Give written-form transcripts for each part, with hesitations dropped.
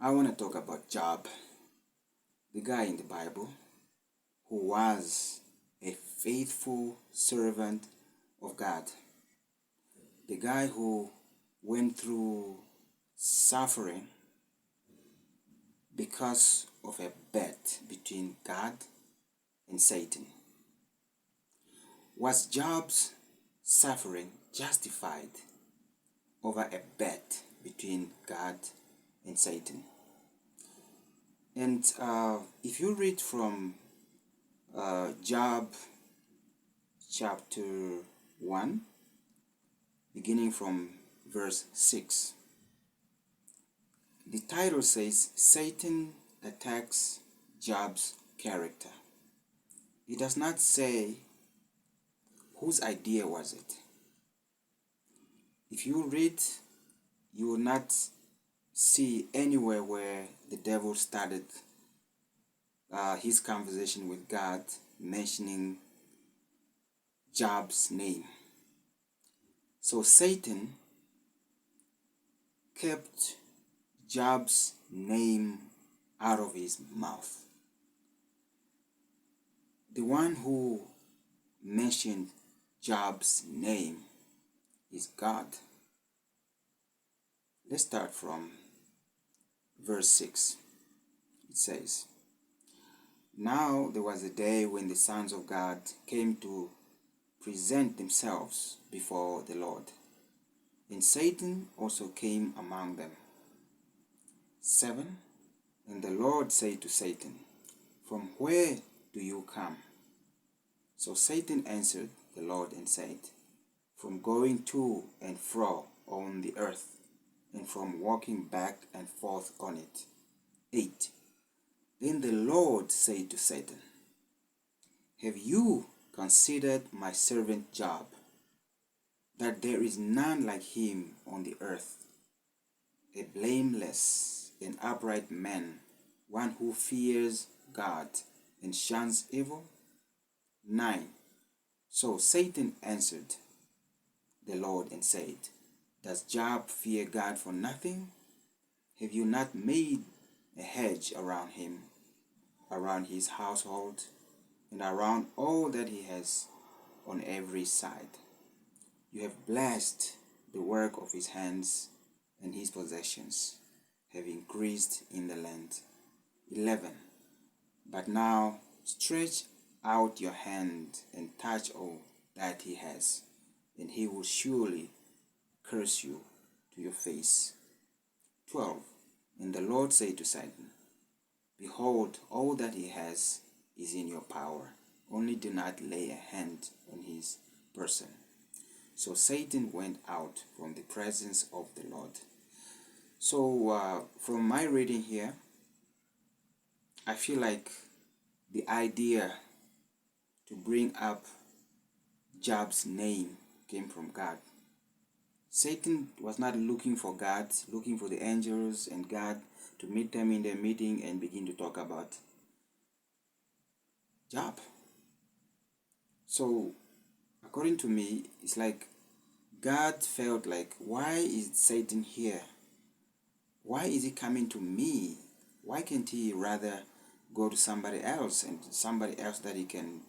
I want to talk about Job, the guy in the Bible who was a faithful servant of God, the guy who went through suffering because of a bet between God and Satan. Was Job's suffering justified over a bet between God and Satan? And if you read from Job chapter 1, beginning from verse 6, the title says, Satan attacks Job's character. It does not say whose idea was it. If you read, you will not see anywhere where the devil started his conversation with God mentioning Job's name. So Satan kept Job's name out of his mouth. The one who mentioned Job's name is God. Let's start from verse 6. It says, Now there was a day when the sons of God came to present themselves before the Lord, and Satan also came among them. 7. And the Lord said to Satan, From where do you come? So Satan answered the Lord and said, From going to and fro on the earth, and from walking back and forth on it. 8. Then the Lord said to Satan, Have you considered my servant Job, that there is none like him on the earth, a blameless and upright man, one who fears God and shuns evil? 9. So Satan answered the Lord and said, Does Job fear God for nothing? Have you not made a hedge around him, around his household, and around all that he has on every side? You have blessed the work of his hands, and his possessions have increased in the land. 11. But now stretch out your hand and touch all that he has, and he will surely curse you to your face. 12. And the Lord said to Satan, Behold, all that he has is in your power, only do not lay a hand on his person. So Satan went out from the presence of the Lord. So from my reading here, I feel like the idea to bring up Job's name came from God. Satan was not looking for God, looking for the angels and God to meet them in their meeting and begin to talk about Job. So according to me, it's like God felt like, why is Satan here? Why is he coming to me? Why can't he rather go to somebody else, and somebody else that he can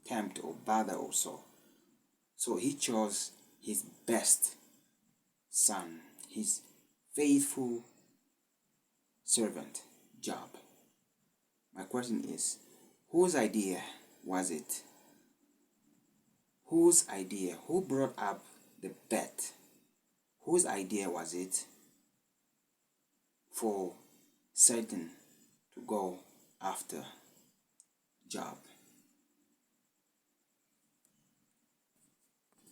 tempt or bother also? So he chose his best son, his faithful servant, Job. My question is, whose idea was it? Whose idea? Who brought up the bet? Whose idea was it for Satan to go after Job?